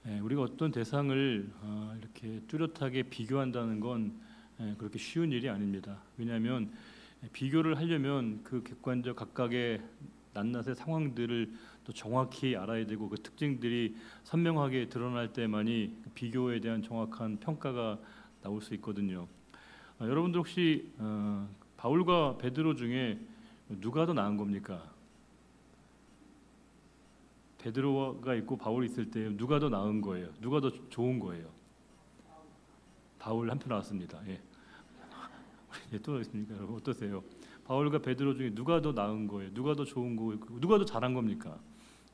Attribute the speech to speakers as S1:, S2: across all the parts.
S1: 우리가 어떤 대상을 이렇게 뚜렷하게 비교한다는 건 그렇게 쉬운 일이 아닙니다. 왜냐하면 비교를 하려면 그 객관적 각각의 낱낱의 상황들을 또 정확히 알아야 되고 그 특징들이 선명하게 드러날 때만이 비교에 대한 정확한 평가가 나올 수 있거든요. 여러분들 혹시 바울과 베드로 중에 누가 더 나은 겁니까? 베드로가 있고 바울이 있을 때 누가 더 나은 거예요? 누가 더 좋은 거예요? 바울 한 표 나왔습니다. 예. 또 있습니까, 여러분? 어떠세요? 바울과 베드로 중에 누가 더 나은 거예요? 누가 더 좋은 거예요? 누가 더 잘한 겁니까?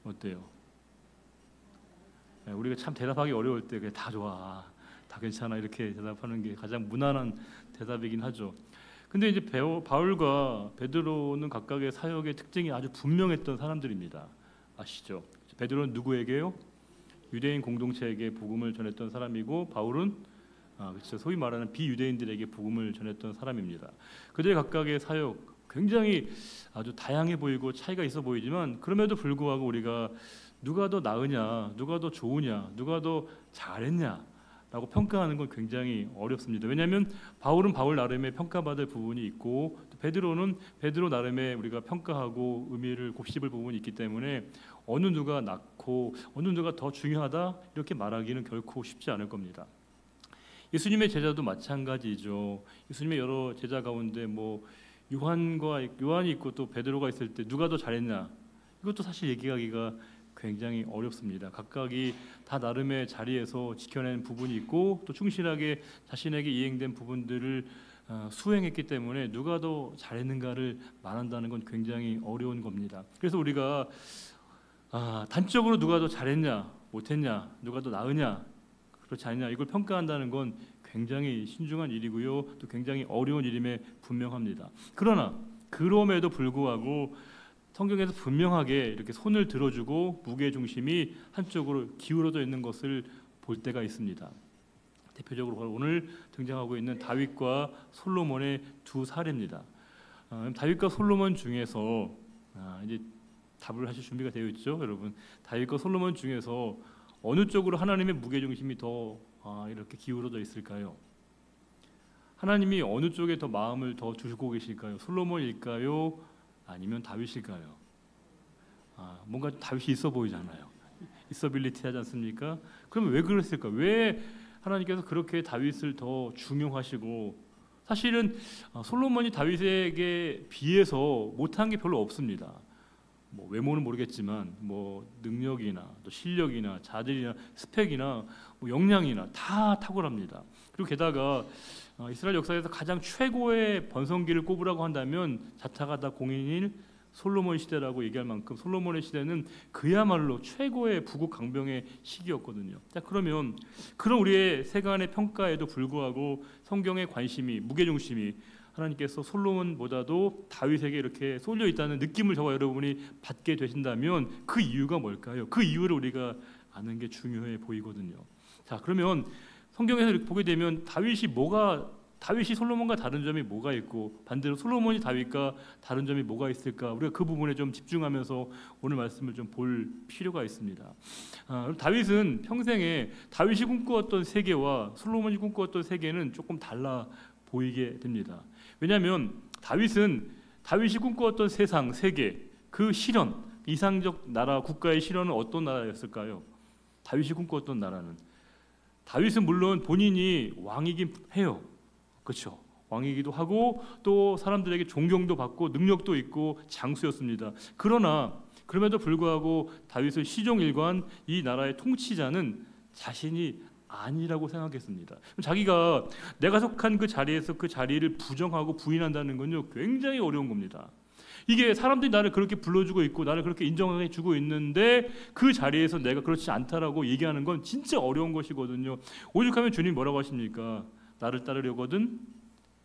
S1: 어때요? 우리가 참 대답하기 어려울 때 그냥 다 좋아, 다 괜찮아 이렇게 대답하는 게 가장 무난한 대답이긴 하죠. 근데 이제 바울과 베드로는 각각의 사역의 특징이 아주 분명했던 사람들입니다. 아시죠? 베드로는 누구에게요? 유대인 공동체에게 복음을 전했던 사람이고 바울은 그렇죠. 소위 말하는 비유대인들에게 복음을 전했던 사람입니다. 그들의 각각의 사역 굉장히 아주 다양해 보이고 차이가 있어 보이지만 그럼에도 불구하고 우리가 누가 더 나으냐, 누가 더 좋으냐, 누가 더 잘했냐 라고 평가하는 건 굉장히 어렵습니다. 왜냐하면 바울은 바울 나름의 평가받을 부분이 있고 또 베드로는 베드로 나름의 우리가 평가하고 의미를 곱씹을 부분이 있기 때문에 어느 누가 낫고 어느 누가 더 중요하다 이렇게 말하기는 결코 쉽지 않을 겁니다. 예수님의 제자도 마찬가지죠. 예수님의 여러 제자 가운데 요한이 있고 또 베드로가 있을 때 누가 더 잘했냐 이것도 사실 얘기하기가 굉장히 어렵습니다. 각각이 다 나름의 자리에서 지켜낸 부분이 있고 또 충실하게 자신에게 이행된 부분들을 수행했기 때문에 누가 더 잘했는가를 말한다는 건 굉장히 어려운 겁니다. 그래서 우리가 단적으로 누가 더 잘했냐 못했냐 누가 더 나으냐 그렇지 않냐 이걸 평가한다는 건 굉장히 신중한 일이고요 또 굉장히 어려운 일임에 분명합니다. 그러나 그럼에도 불구하고 성경에서 분명하게 이렇게 손을 들어주고 무게 중심이 한쪽으로 기울어져 있는 것을 볼 때가 있습니다. 대표적으로 오늘 등장하고 있는 다윗과 솔로몬의 두 사례입니다. 다윗과 솔로몬 중에서 이제 답을 하실 준비가 되어 있죠, 여러분. 다윗과 솔로몬 중에서 어느 쪽으로 하나님의 무게 중심이 더 이렇게 기울어져 있을까요? 하나님이 어느 쪽에 더 마음을 더 두고 계실까요? 솔로몬일까요? 아니면 다윗일까요? 뭔가 다윗이 있어 보이잖아요. 있어빌리티 하지 않습니까? 그러면 왜 그랬을까? 왜 하나님께서 그렇게 다윗을 더 중용하시고 사실은 솔로몬이 다윗에게 비해서 못한 게 별로 없습니다. 외모는 모르겠지만 능력이나 또 실력이나 자질이나 스펙이나 역량이나 다 탁월합니다. 그리고 게다가 이스라엘 역사에서 가장 최고의 번성기를 꼽으라고 한다면 자타가 다 공인인 솔로몬 시대라고 얘기할 만큼 솔로몬의 시대는 그야말로 최고의 부국 강병의 시기였거든요. 자, 그러면 그런 우리의 세간의 평가에도 불구하고 성경의 관심이 무게중심이 하나님께서 솔로몬보다도 다윗에게 이렇게 쏠려 있다는 느낌을 저와 여러분이 받게 되신다면 그 이유가 뭘까요? 그 이유를 우리가 아는 게 중요해 보이거든요. 자, 그러면 성경에서 이렇게 보게 되면 다윗이 솔로몬과 다른 점이 뭐가 있고 반대로 솔로몬이 다윗과 다른 점이 뭐가 있을까? 우리가 그 부분에 좀 집중하면서 오늘 말씀을 좀 볼 필요가 있습니다. 다윗은 평생에 다윗이 꿈꾸었던 세계와 솔로몬이 꿈꾸었던 세계는 조금 달라 보이게 됩니다. 왜냐하면 다윗이 꿈꾸었던 세상, 세계, 그 실현, 이상적 나라, 국가의 실현은 어떤 나라였을까요? 다윗이 꿈꾸었던 나라는 다윗은 물론 본인이 왕이긴 해요. 그렇죠? 왕이기도 하고 또 사람들에게 존경도 받고 능력도 있고 장수였습니다. 그러나 그럼에도 불구하고 다윗의 시종일관 이 나라의 통치자는 자신이 아니라고 생각했습니다. 자기가 내가 속한 그 자리에서 그 자리를 부정하고 부인한다는 건요 굉장히 어려운 겁니다. 이게 사람들이 나를 그렇게 불러주고 있고 나를 그렇게 인정해주고 있는데 그 자리에서 내가 그렇지 않다라고 얘기하는 건 진짜 어려운 것이거든요. 오죽하면 주님 뭐라고 하십니까? 나를 따르려거든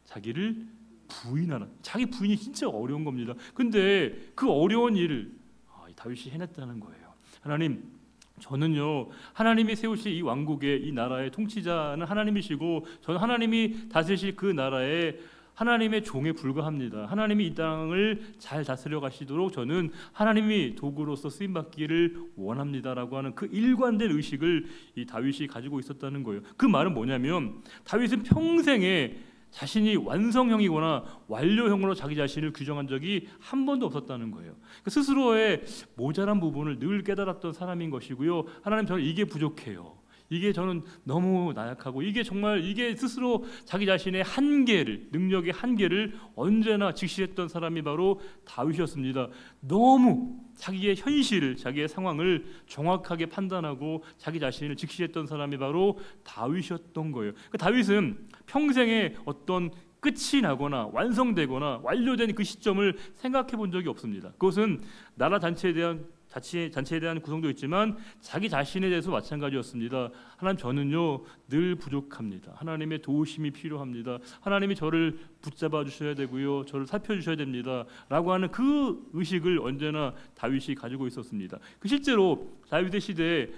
S1: 자기를 부인하라. 자기 부인이 진짜 어려운 겁니다. 근데 그 어려운 일을 다윗이 해냈다는 거예요. 하나님, 저는요 하나님이 세우실 이 왕국의 이 나라의 통치자는 하나님이시고 저는 하나님이 다스리실 그 나라의 하나님의 종에 불과합니다. 하나님이 이 땅을 잘 다스려 가시도록 저는 하나님이 도구로서 쓰임 받기를 원합니다라고 하는 그 일관된 의식을 이 다윗이 가지고 있었다는 거예요. 그 말은 뭐냐면 다윗은 평생에 자신이 완성형이거나 완료형으로 자기 자신을 규정한 적이 한 번도 없었다는 거예요. 스스로의 모자란 부분을 늘 깨달았던 사람인 것이고요. 하나님, 저는 이게 부족해요. 이게 저는 너무 나약하고 이게 스스로 자기 자신의 한계를, 능력의 한계를 언제나 직시했던 사람이 바로 다윗이었습니다. 너무 자기의 현실을, 자기의 상황을 정확하게 판단하고 자기 자신을 직시했던 사람이 바로 다윗이었던 거예요. 다윗은 평생에 어떤 끝이 나거나 완성되거나 완료된 그 시점을 생각해 본 적이 없습니다. 그것은 나라 잔치에 대한 구성도 있지만 자기 자신에 대해서 마찬가지였습니다. 하나님, 저는요 늘 부족합니다. 하나님의 도우심이 필요합니다. 하나님이 저를 붙잡아 주셔야 되고요, 저를 살펴주셔야 됩니다 라고 하는 그 의식을 언제나 다윗이 가지고 있었습니다. 실제로 다윗의 시대에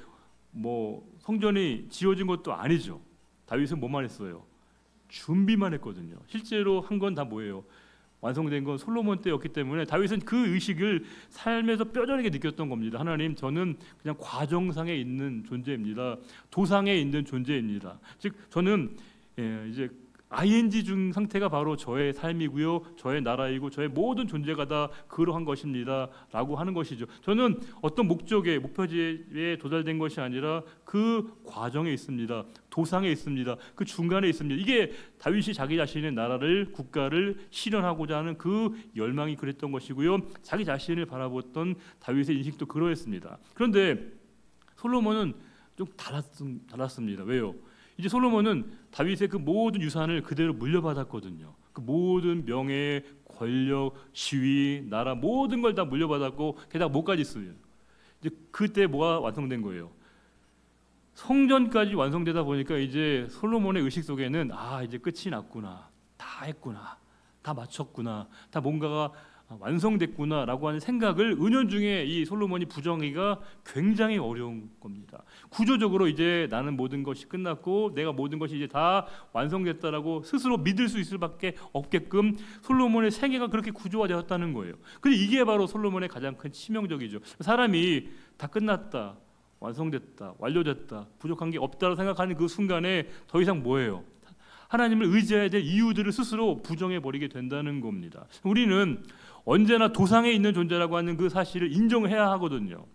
S1: 성전이 지어진 것도 아니죠. 다윗은 뭐만 했어요? 준비만 했거든요. 실제로 한 건 다 뭐예요? 완성된 건 솔로몬 때였기 때문에 다윗은 그 의식을 삶에서 뼈저리게 느꼈던 겁니다. 하나님, 저는 그냥 과정상에 있는 존재입니다. 도상에 있는 존재입니다. 즉 저는 이제 ing 중 상태가 바로 저의 삶이고요, 저의 나라이고 저의 모든 존재가 다 그러한 것입니다 라고 하는 것이죠. 저는 어떤 목표지에 도달된 것이 아니라 그 과정에 있습니다. 도상에 있습니다. 그 중간에 있습니다. 이게 다윗이 자기 자신의 나라를, 국가를 실현하고자 하는 그 열망이 그랬던 것이고요, 자기 자신을 바라보았던 다윗의 인식도 그러했습니다. 그런데 솔로몬은 좀 달랐습니다. 왜요? 이제 솔로몬은 다윗의 그 모든 유산을 그대로 물려받았거든요. 그 모든 명예, 권력, 지위, 나라 모든 걸 다 물려받았고 게다가 뭐까지 있어요. 이제 그때 뭐가 완성된 거예요? 성전까지 완성되다 보니까 이제 솔로몬의 의식 속에는 이제 끝이 났구나, 다 했구나, 다 마쳤구나, 다 뭔가가 완성됐구나라고 하는 생각을 은연중에 이 솔로몬이 부정하기가 굉장히 어려운 겁니다. 구조적으로 이제 나는 모든 것이 끝났고 내가 모든 것이 이제 다 완성됐다라고 스스로 믿을 수 있을 밖에 없게끔 솔로몬의 생애가 그렇게 구조화되었다는 거예요. 근데 이게 바로 솔로몬의 가장 큰 치명적이죠. 사람이 다 끝났다, 완성됐다, 완료됐다, 부족한 게 없다고 생각하는 그 순간에 더 이상 뭐예요? 하나님을 의지해야 될 이유들을 스스로 부정해버리게 된다는 겁니다. 우리는 언제나 도상에 있는 존재라고 하는 그 사실을 인정해야 하거든요.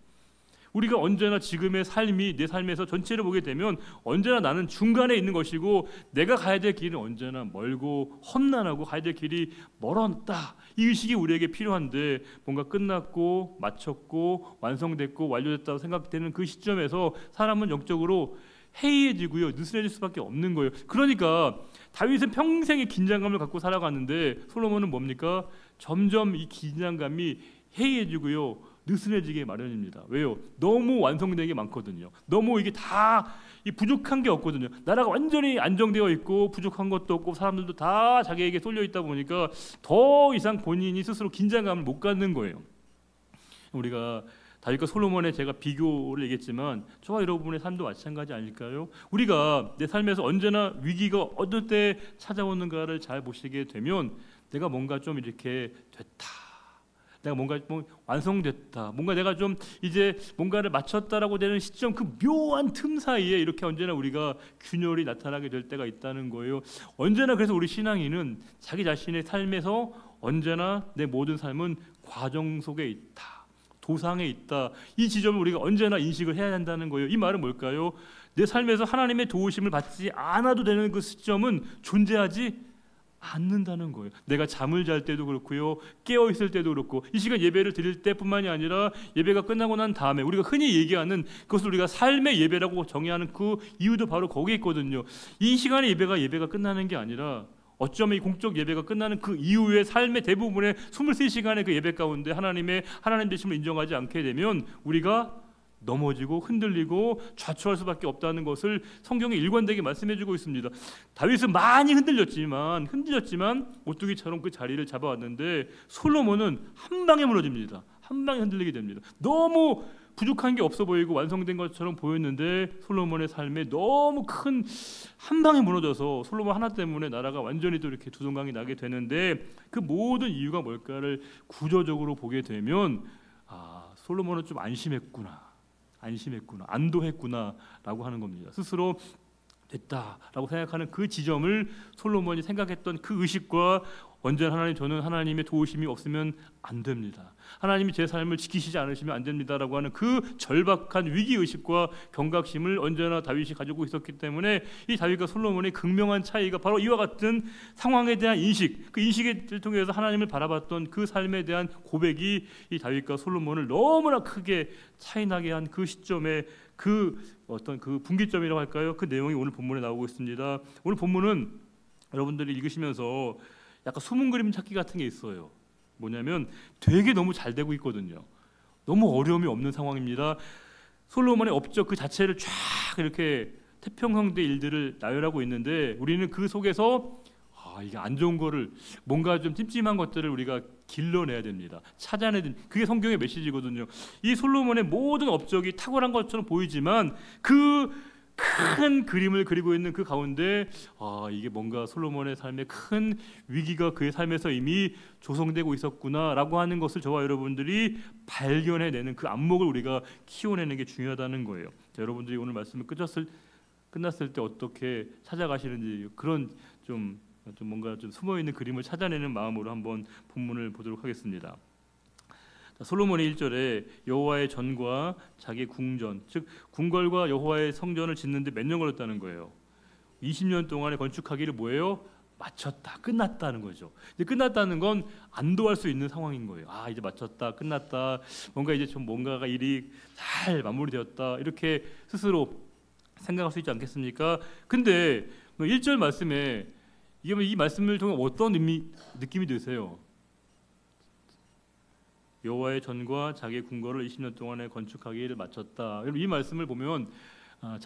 S1: 우리가 언제나 지금의 삶이 내 삶에서 전체를 보게 되면 언제나 나는 중간에 있는 것이고 내가 가야 될 길은 언제나 멀고 험난하고 가야 될 길이 멀었다. 이 의식이 우리에게 필요한데 뭔가 끝났고 마쳤고 완성됐고 완료됐다고 생각되는 그 시점에서 사람은 영적으로 해이해지고요, 느슨해질 수밖에 없는 거예요. 그러니까 다윗은 평생의 긴장감을 갖고 살아갔는데 솔로몬은 뭡니까? 점점 이 긴장감이 해이해지고요, 느슨해지게 마련입니다. 왜요? 너무 완성된 게 많거든요. 너무 이게 다 부족한 게 없거든요. 나라가 완전히 안정되어 있고 부족한 것도 없고 사람들도 다 자기에게 쏠려 있다 보니까 더 이상 본인이 스스로 긴장감을 못 갖는 거예요. 우리가 다윗과 솔로몬의 제가 비교를 얘기했지만 저와 여러분의 삶도 마찬가지 아닐까요? 우리가 내 삶에서 언제나 위기가 어떨 때 찾아오는가를 잘 보시게 되면 내가 뭔가 좀 이렇게 됐다, 내가 뭔가 완성됐다, 뭔가 내가 좀 이제 뭔가를 마쳤다라고 되는 시점, 그 묘한 틈 사이에 이렇게 언제나 우리가 균열이 나타나게 될 때가 있다는 거예요. 언제나 그래서 우리 신앙인은 자기 자신의 삶에서 언제나 내 모든 삶은 과정 속에 있다, 도상에 있다, 이 지점을 우리가 언제나 인식을 해야 한다는 거예요. 이 말은 뭘까요? 내 삶에서 하나님의 도우심을 받지 않아도 되는 그 시점은 존재하지 않는다는 거예요. 내가 잠을 잘 때도 그렇고요, 깨어 있을 때도 그렇고, 이 시간 예배를 드릴 때뿐만이 아니라 예배가 끝나고 난 다음에 우리가 흔히 얘기하는 그것을 우리가 삶의 예배라고 정의하는 그 이유도 바로 거기에 있거든요. 이 시간에 예배가 끝나는 게 아니라 어쩌면 이 공적 예배가 끝나는 그 이후의 삶의 대부분의 23시간의 그 예배 가운데 하나님 되심을 인정하지 않게 되면 우리가 넘어지고 흔들리고 좌초할 수밖에 없다는 것을 성경이 일관되게 말씀해주고 있습니다. 다윗은 많이 흔들렸지만 오뚜기처럼 그 자리를 잡아왔는데 솔로몬은 한 방에 무너집니다. 한 방에 흔들리게 됩니다. 너무 부족한 게 없어 보이고 완성된 것처럼 보였는데 솔로몬의 삶에 너무 큰 한 방에 무너져서 솔로몬 하나 때문에 나라가 완전히 또 이렇게 두동강이 나게 되는데 그 모든 이유가 뭘까를 구조적으로 보게 되면 솔로몬은 좀 안심했구나, 안도했구나라고 하는 겁니다. 스스로 됐다라고 생각하는 그 지점을 솔로몬이 생각했던 그 의식과 언제나 하나님, 저는 하나님의 도우심이 없으면 안 됩니다, 하나님이 제 삶을 지키시지 않으시면 안 됩니다라고 하는 그 절박한 위기의식과 경각심을 언제나 다윗이 가지고 있었기 때문에 이 다윗과 솔로몬의 극명한 차이가 바로 이와 같은 상황에 대한 인식, 그 인식을 통해서 하나님을 바라봤던 그 삶에 대한 고백이 이 다윗과 솔로몬을 너무나 크게 차이나게 한 그 시점에 그 어떤 그 분기점이라고 할까요? 그 내용이 오늘 본문에 나오고 있습니다. 오늘 본문은 여러분들이 읽으시면서 약간 숨은 그림 찾기 같은 게 있어요. 뭐냐면 되게 너무 잘 되고 있거든요. 너무 어려움이 없는 상황입니다. 솔로몬의 업적 그 자체를 쫙 이렇게 태평성대 일들을 나열하고 있는데 우리는 그 속에서 이게 안 좋은 거를, 뭔가 좀 찜찜한 것들을 우리가 길러내야 됩니다. 찾아내야 됩니다. 그게 성경의 메시지거든요. 이 솔로몬의 모든 업적이 탁월한 것처럼 보이지만 그 큰 그림을 그리고 있는 그 가운데 이게 뭔가 솔로몬의 삶에 큰 위기가 그의 삶에서 이미 조성되고 있었구나라고 하는 것을 저와 여러분들이 발견해내는 그 안목을 우리가 키워내는 게 중요하다는 거예요. 자, 여러분들이 오늘 말씀을 끝났을 때 어떻게 찾아가시는지 그런 좀 뭔가 좀 숨어있는 그림을 찾아내는 마음으로 한번 본문을 보도록 하겠습니다. 솔로몬이 1절에 여호와의 전과 자기 궁전, 즉 궁궐과 여호와의 성전을 짓는데 몇 년 걸렸다는 거예요. 20년 동안에 건축하기를 뭐예요? 마쳤다, 끝났다는 거죠. 이제 끝났다는 건 안도할 수 있는 상황인 거예요. 이제 마쳤다, 끝났다, 뭔가 이제 좀 뭔가가 일이 잘 마무리되었다, 이렇게 스스로 생각할 수 있지 않겠습니까? 근데 1절 말씀에 이 말씀을 통해 어떤 느낌이 드세요? 여호와의 전과 자기의 궁궐을 20년 동안에 건축하기를 마쳤다. 여러분 이 말씀을 보면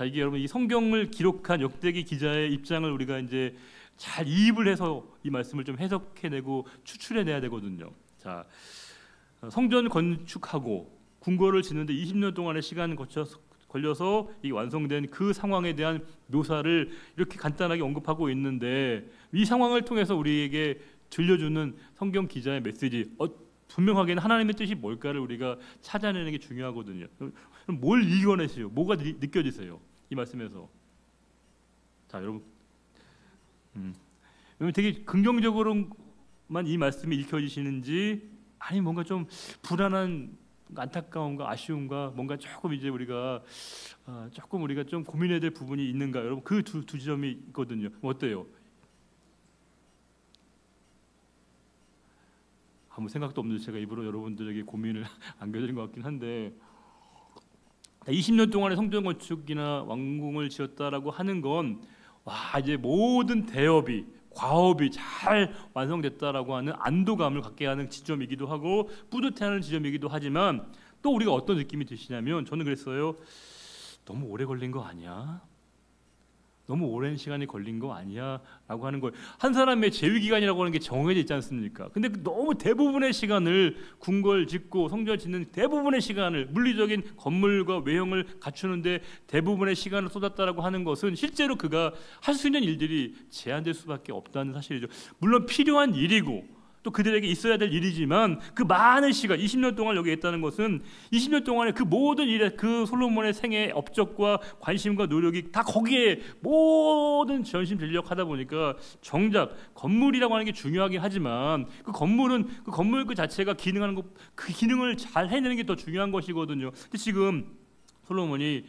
S1: 이게 여러분 이 성경을 기록한 역대기 기자의 입장을 우리가 이제 잘 이입을 해서 이 말씀을 좀 해석해내고 추출해내야 되거든요. 자, 성전 건축하고 궁궐을 짓는데 20년 동안의 시간 걸려서 이 완성된 그 상황에 대한 묘사를 이렇게 간단하게 언급하고 있는데 이 상황을 통해서 우리에게 들려주는 성경 기자의 메시지, 분명하게는 하나님의 뜻이 뭘까를 우리가 찾아내는 게 중요하거든요. 그럼 뭘 읽어내세요? 뭐가 느껴지세요? 이 말씀에서. 자, 여러분 되게 긍정적으로만 이 말씀이 읽혀지시는지, 아니 뭔가 좀 불안한, 안타까움과 아쉬움과 뭔가 조금 이제 우리가 좀 고민해야 될 부분이 있는가? 여러분 그 두 지점이 있거든요. 어때요? 아무 생각도 없는 제가 입으로 여러분들에게 고민을 안겨드린 것 같긴 한데, 20년 동안의 성전 건축이나 왕궁을 지었다라고 하는 건 이제 모든 대업이, 과업이 잘 완성됐다라고 하는 안도감을 갖게 하는 지점이기도 하고 뿌듯해하는 지점이기도 하지만, 또 우리가 어떤 느낌이 드시냐면, 저는 그랬어요. 너무 오래 걸린 거 아니야? 너무 오랜 시간이 걸린 거 아니야? 라고 하는 거예요. 한 사람의 재위기간이라고 하는 게 정해져 있지 않습니까? 근데 너무 대부분의 시간을, 궁궐 짓고 성전 짓는 대부분의 시간을, 물리적인 건물과 외형을 갖추는데 대부분의 시간을 쏟았다라고 하는 것은 실제로 그가 할 수 있는 일들이 제한될 수밖에 없다는 사실이죠. 물론 필요한 일이고 또 그들에게 있어야 될 일이지만, 그 많은 시간, 20년 동안 여기 있다는 것은 20년 동안에 그 모든 일에, 그 솔로몬의 생애 업적과 관심과 노력이 다 거기에 모든 전심 전력하다 보니까, 정작 건물이라고 하는 게 중요하긴 하지만 그 건물 그 자체가 기능하는 것, 그 기능을 잘 해내는 게 더 중요한 것이거든요. 근데 지금 솔로몬이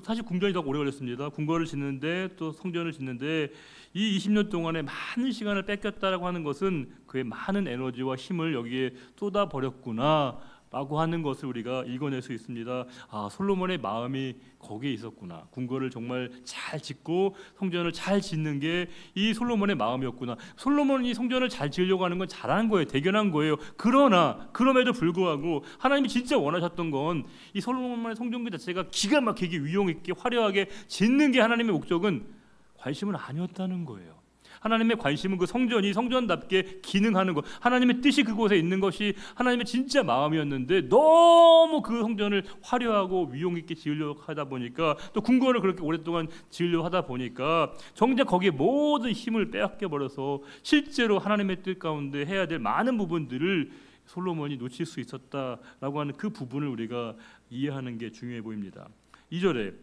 S1: 사실 궁전이 더 오래 걸렸습니다. 궁궐을 짓는데, 또 성전을 짓는데 이 20년 동안에 많은 시간을 뺏겼다라고 하는 것은 그의 많은 에너지와 힘을 여기에 쏟아버렸구나 라고 하는 것을 우리가 읽어낼 수 있습니다. 솔로몬의 마음이 거기에 있었구나. 궁궐을 정말 잘 짓고 성전을 잘 짓는 게 이 솔로몬의 마음이었구나. 솔로몬이 성전을 잘 지으려고 하는 건 잘한 거예요. 대견한 거예요. 그럼에도 불구하고 하나님이 진짜 원하셨던 건 이 솔로몬의 성전그 자체가 기가 막히게 위용 있게 화려하게 짓는 게 하나님의 목적은 관심은 아니었다는 거예요. 하나님의 관심은 그 성전이 성전답게 기능하는 것, 하나님의 뜻이 그곳에 있는 것이 하나님의 진짜 마음이었는데 너무 그 성전을 화려하고 위용 있게 지으려고 하다 보니까 또 궁궐을 그렇게 오랫동안 지으려고 하다 보니까 정작 거기에 모든 힘을 빼앗겨 버려서 실제로 하나님의 뜻 가운데 해야 될 많은 부분들을 솔로몬이 놓칠 수 있었다라고 하는 그 부분을 우리가 이해하는 게 중요해 보입니다. 2절에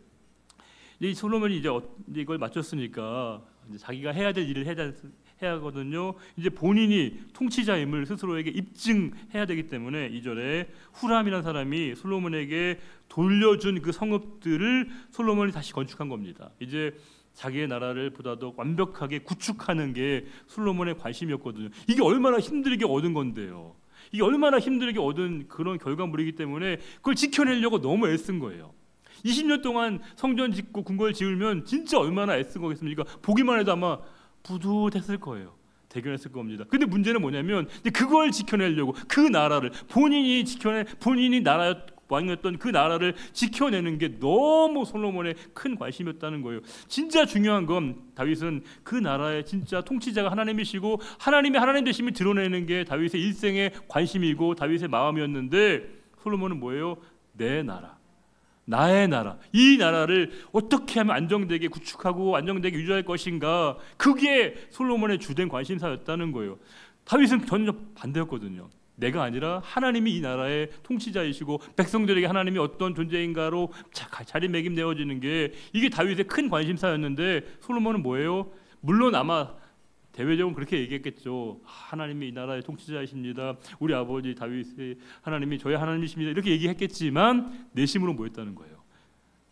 S1: 이 솔로몬이 이제 이걸 마쳤으니까 이제 자기가 해야 될 일을 해야 하거든요. 이제 본인이 통치자임을 스스로에게 입증해야 되기 때문에 2절에 후람이라는 사람이 솔로몬에게 돌려준 그 성읍들을 솔로몬이 다시 건축한 겁니다. 이제 자기의 나라를 보다도 완벽하게 구축하는 게 솔로몬의 관심이었거든요. 이게 얼마나 힘들게 얻은 건데요. 이게 얼마나 힘들게 얻은 그런 결과물이기 때문에 그걸 지켜내려고 너무 애쓴 거예요. 20년 동안 성전 짓고 궁궐 지으면 진짜 얼마나 애쓴 거겠습니까? 보기만 해도 아마 뿌듯했을 거예요. 대견했을 겁니다. 근데 문제는 뭐냐면 그걸 지켜내려고 그 나라를 본인이 나라 왕이었던 그 나라를 지켜내는 게 너무 솔로몬의 큰 관심이었다는 거예요. 진짜 중요한 건 다윗은 그 나라의 진짜 통치자가 하나님이시고 하나님의 하나님 되심을 드러내는 게 다윗의 일생의 관심이고 다윗의 마음이었는데 솔로몬은 뭐예요? 내 나라, 나의 나라, 이 나라를 어떻게 하면 안정되게 구축하고 안정되게 유지할 것인가, 그게 솔로몬의 주된 관심사였다는 거예요. 다윗은 전혀 반대였거든요. 내가 아니라 하나님이 이 나라의 통치자이시고 백성들에게 하나님이 어떤 존재인가로 자리매김되어지는 게 이게 다윗의 큰 관심사였는데 솔로몬은 뭐예요? 물론 아마 대외적으로 그렇게 얘기했겠죠. 하나님이 이 나라의 통치자이십니다. 우리 아버지 다윗의 하나님이 저의 하나님이십니다. 이렇게 얘기했겠지만 내심으로 뭐였다는 거예요?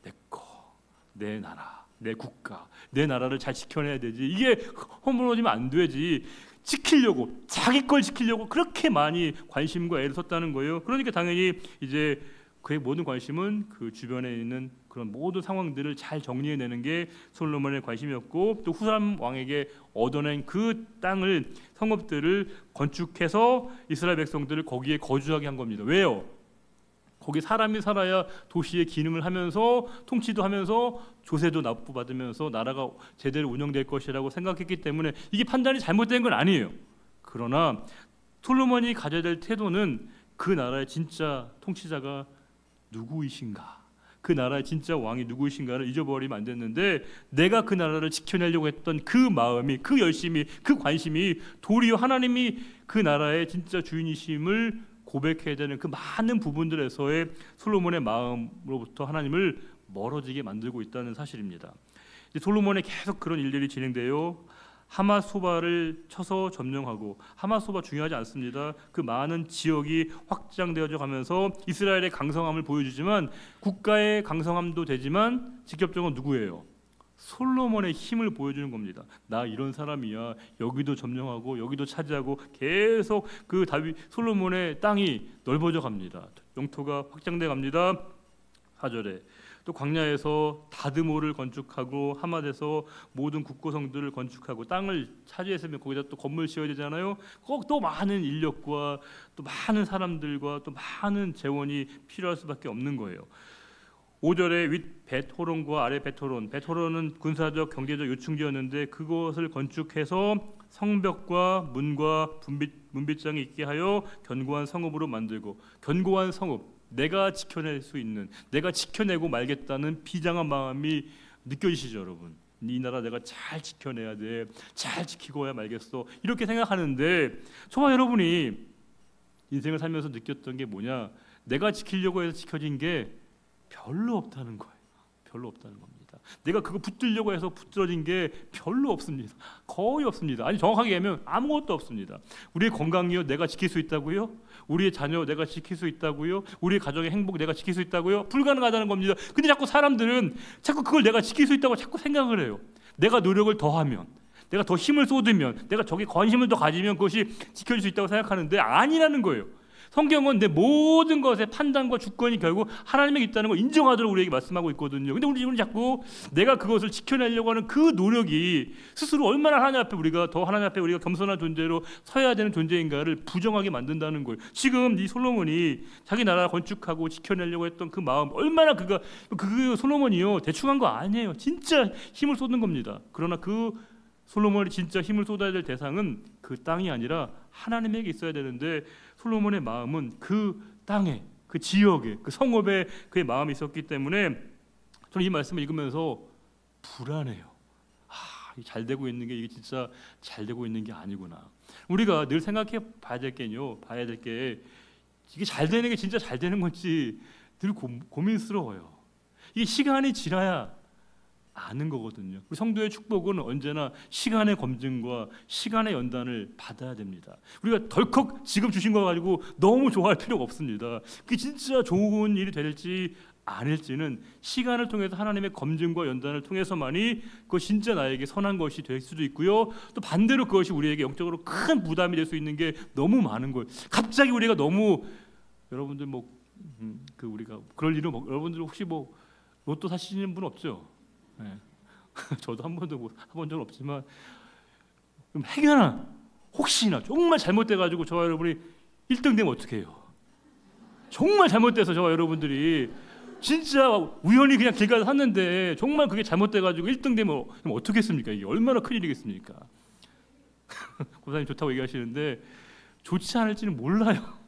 S1: 내 거, 내 나라, 내 국가, 내 나라를 잘 지켜내야 되지. 이게 허물어지면 안 되지. 지키려고, 자기 걸 지키려고 그렇게 많이 관심과 애를 썼다는 거예요. 그러니까 당연히 이제 그의 모든 관심은 그 주변에 있는 그런 모든 상황들을 잘 정리해내는 게 솔로몬의 관심이었고, 또 후람 왕에게 얻어낸 그 땅을, 성읍들을 건축해서 이스라엘 백성들을 거기에 거주하게 한 겁니다. 왜요? 거기 사람이 살아야 도시의 기능을 하면서 통치도 하면서 조세도 납부받으면서 나라가 제대로 운영될 것이라고 생각했기 때문에 이게 판단이 잘못된 건 아니에요. 그러나 솔로몬이 가져야 될 태도는 그 나라의 진짜 통치자가 누구이신가, 그 나라의 진짜 왕이 누구이신가를 잊어버리면 안 됐는데, 내가 그 나라를 지켜내려고 했던 그 마음이, 그 열심이, 그 관심이 도리어 하나님이 그 나라의 진짜 주인이심을 고백해야 되는 그 많은 부분들에서의 솔로몬의 마음으로부터 하나님을 멀어지게 만들고 있다는 사실입니다. 이제 솔로몬의 계속 그런 일들이 진행돼요. 하마소바를 쳐서 점령하고, 하마소바 중요하지 않습니다. 그 많은 지역이 확장되어져 가면서 이스라엘의 강성함을 보여주지만, 국가의 강성함도 되지만 직접적으로 누구예요? 솔로몬의 힘을 보여주는 겁니다. 나 이런 사람이야. 여기도 점령하고 여기도 차지하고 계속 그 다윗 솔로몬의 땅이 넓어져 갑니다. 영토가 확장돼 갑니다. 4절에 또 광야에서 다드모를 건축하고 하맛에서 모든 국고성들을 건축하고, 땅을 차지했으면 거기다 또 건물 지어야 되잖아요. 꼭 또 많은 인력과 또 많은 사람들과 또 많은 재원이 필요할 수밖에 없는 거예요. 5절에 윗 벳호론과 아래 벳호론, 벳호론은 군사적 경제적 요충지였는데 그것을 건축해서 성벽과 문과 문빗장이 있게 하여 견고한 성읍으로 만들고, 견고한 성읍, 내가 지켜낼 수 있는, 내가 지켜내고 말겠다는 비장한 마음이 느껴지시죠, 여러분? 이 나라 내가 잘 지켜내야 돼, 잘 지키고야 말겠어, 이렇게 생각하는데 저와 여러분이 인생을 살면서 느꼈던 게 뭐냐? 내가 지키려고 해서 지켜진 게 별로 없다는 거예요. 별로 없다는 겁니다. 내가 그거 붙들려고 해서 붙들어진 게 별로 없습니다. 거의 없습니다. 아니, 정확하게 얘기하면 아무것도 없습니다. 우리의 건강이요, 내가 지킬 수 있다고요? 우리의 자녀 내가 지킬 수 있다고요? 우리의 가정의 행복 내가 지킬 수 있다고요? 불가능하다는 겁니다. 근데 자꾸 사람들은 자꾸 그걸 내가 지킬 수 있다고 자꾸 생각을 해요. 내가 노력을 더하면, 내가 더 힘을 쏟으면, 내가 저기 관심을 더 가지면 그것이 지켜질 수 있다고 생각하는데 아니라는 거예요. 성경은 내 모든 것의 판단과 주권이 결국 하나님에게 있다는 걸 인정하도록 우리에게 말씀하고 있거든요. 근데 우리는 자꾸 내가 그것을 지켜내려고 하는 그 노력이 스스로 얼마나 하나님 앞에 우리가 겸손한 존재로 서야 되는 존재인가를 부정하게 만든다는 거예요. 지금 이 솔로몬이 자기 나라 건축하고 지켜내려고 했던 그 마음, 얼마나 그 솔로몬이요 대충 한 거 아니에요. 진짜 힘을 쏟는 겁니다. 그러나 그 솔로몬이 진짜 힘을 쏟아야 될 대상은 그 땅이 아니라 하나님에게 있어야 되는데 솔로몬의 마음은 그 땅에, 그 지역에, 그 성읍에 그의 마음이 있었기 때문에 저는 이 말씀을 읽으면서 불안해요. 잘 되고 있는 게 이게 진짜 잘 되고 있는 게 아니구나. 우리가 늘 생각해 봐야 될 게 이게 잘 되는 게 진짜 잘 되는 건지 늘 고민스러워요. 이게 시간이 지나야 아는 거거든요. 우리 성도의 축복은 언제나 시간의 검증과 시간의 연단을 받아야 됩니다. 우리가 덜컥 지금 주신 거 가지고 너무 좋아할 필요가 없습니다. 그게 진짜 좋은 일이 될지 아닐지는 시간을 통해서 하나님의 검증과 연단을 통해서만이 그것이 진짜 나에게 선한 것이 될 수도 있고요. 또 반대로 그것이 우리에게 영적으로 큰 부담이 될 수 있는 게 너무 많은 거예요. 갑자기 우리가 너무 여러분들 우리가 그럴 일은 여러분들 혹시 로또 사시는 분 없죠? 네. 저도 한 번도 해본 적은 없지만 그럼 행여나 혹시나 정말 잘못돼가지고 저와 여러분이 1등 되면 어떻게 해요? 정말 잘못돼서 저와 여러분들이 진짜 우연히 그냥 길 가다 샀는데 정말 그게 잘못돼가지고 1등 되면 어떻게 했습니까? 이게 얼마나 큰일이겠습니까? 고사님 좋다고 얘기하시는데 좋지 않을지는 몰라요.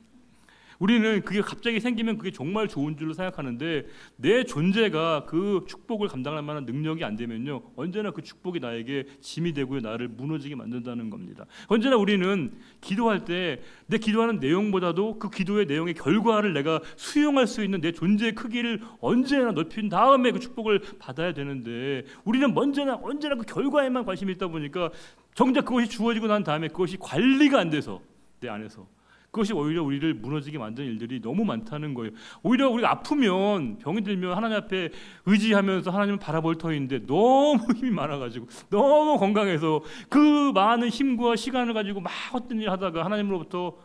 S1: 우리는 그게 갑자기 생기면 그게 정말 좋은 줄로 생각하는데 내 존재가 그 축복을 감당할 만한 능력이 안 되면요 언제나 그 축복이 나에게 짐이 되고요 나를 무너지게 만든다는 겁니다. 언제나 우리는 기도할 때 내 기도하는 내용보다도 그 기도의 내용의 결과를 내가 수용할 수 있는 내 존재의 크기를 언제나 넓힌 다음에 그 축복을 받아야 되는데 우리는 언제나 그 결과에만 관심이 있다 보니까 정작 그것이 주어지고 난 다음에 그것이 관리가 안 돼서 내 안에서 그것이 오히려 우리를 무너지게 만드는 일들이 너무 많다는 거예요. 오히려 우리가 아프면 병이 들면 하나님 앞에 의지하면서 하나님을 바라볼 터인데 너무 힘이 많아가지고 너무 건강해서 그 많은 힘과 시간을 가지고 막 어떤 일을 하다가 하나님으로부터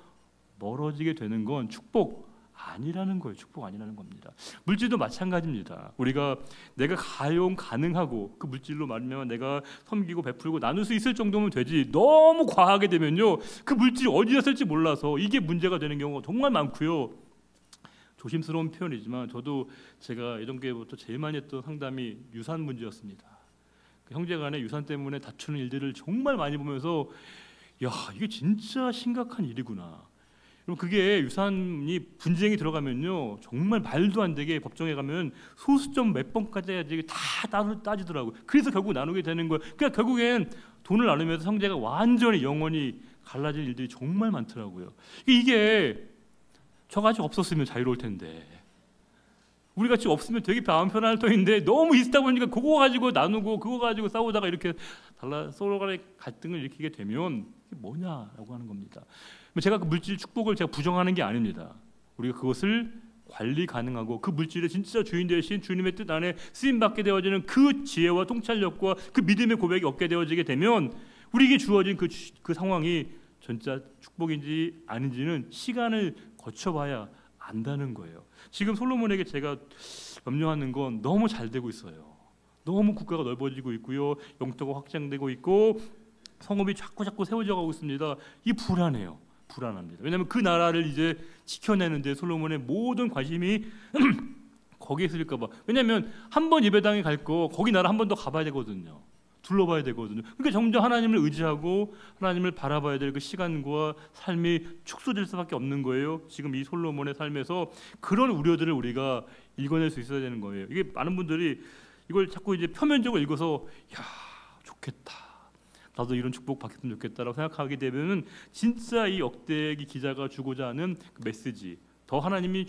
S1: 멀어지게 되는 건 축복 아니라는 거예요. 축복 아니라는 겁니다. 물질도 마찬가지입니다. 내가 가능하고 그 물질로 말하면 내가 섬기고 베풀고 나눌 수 있을 정도면 되지 너무 과하게 되면요 그 물질이 어디다 쓸지 몰라서 이게 문제가 되는 경우가 정말 많고요. 조심스러운 표현이지만 저도 제가 예전부터 제일 많이 했던 상담이 유산 문제였습니다. 형제간의 유산 때문에 다투는 일들을 정말 많이 보면서 야 이게 진짜 심각한 일이구나. 그럼 그게 유산이 분쟁이 들어가면요 정말 말도 안 되게 법정에 가면 소수점 몇 번까지 다 따지더라고요. 그래서 결국 나누게 되는 거예요. 그러니까 결국엔 돈을 나누면서 형제가 완전히 영원히 갈라질 일들이 정말 많더라고요. 이게 저같이 없었으면 자유로울 텐데 우리 같이 없으면 되게 마음 편할 터인데 너무 있다 보니까 그거 가지고 나누고 그거 가지고 싸우다가 이렇게 서로 간의 갈등을 일으키게 되면 이게 뭐냐라고 하는 겁니다. 제가 그 물질 축복을 제가 부정하는 게 아닙니다. 우리가 그것을 관리 가능하고 그 물질의 진짜 주인 되신 주님의 뜻 안에 쓰임 받게 되어지는 그 지혜와 통찰력과 그 믿음의 고백이 얻게 되어지게 되면 우리에게 주어진 그 상황이 진짜 축복인지 아닌지는 시간을 거쳐봐야 안다는 거예요. 지금 솔로몬에게 제가 염려하는 건 너무 잘 되고 있어요. 너무 국가가 넓어지고 있고요, 영토가 확장되고 있고 성읍이 자꾸 세워져 가고 있습니다. 이 불안합니다. 왜냐하면 그 나라를 이제 지켜내는데 솔로몬의 모든 관심이 거기에 있을까 봐. 왜냐하면 한 번 예배당에 갈 거 거기 나라 한 번 더 가봐야 되거든요. 둘러봐야 되거든요. 그러니까 점점 하나님을 의지하고 하나님을 바라봐야 될 그 시간과 삶이 축소될 수밖에 없는 거예요. 지금 이 솔로몬의 삶에서 그런 우려들을 우리가 읽어낼 수 있어야 되는 거예요. 이게 많은 분들이 이걸 자꾸 이제 표면적으로 읽어서 야 좋겠다. 나도 이런 축복 받겠으면 좋겠다라고 생각하게 되면은 진짜 이 역대기 기자가 주고자 하는 그 메시지, 더 하나님이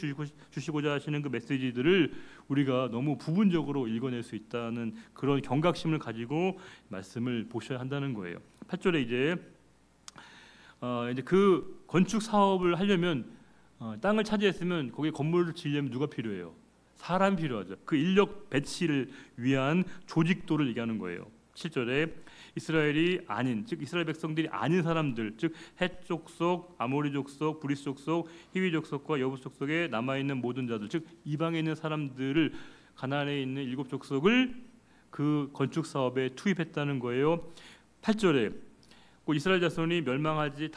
S1: 주시고자 하시는 그 메시지들을 우리가 너무 부분적으로 읽어낼 수 있다는 그런 경각심을 가지고 말씀을 보셔야 한다는 거예요. 8절에 이제 그 건축 사업을 하려면 땅을 차지했으면 거기에 건물을 지으려면 누가 필요해요? 사람이 필요하죠. 그 인력 배치를 위한 조직도를 얘기하는 거예요. 7절에 이스라엘이 아닌, 즉 이스라엘 백성들이 아닌 사람들, 즉 헷 족속, 아모리 족속, 브리스 족속, 히위 족속과 여부 족속에 남아 있는 모든 자들, 즉 이방에 있는 사람들을 가나안에 있는 7 족속을 그 건축 사업에 투입했다는 거예요. 8절에 이스라엘 자손이 멸망하지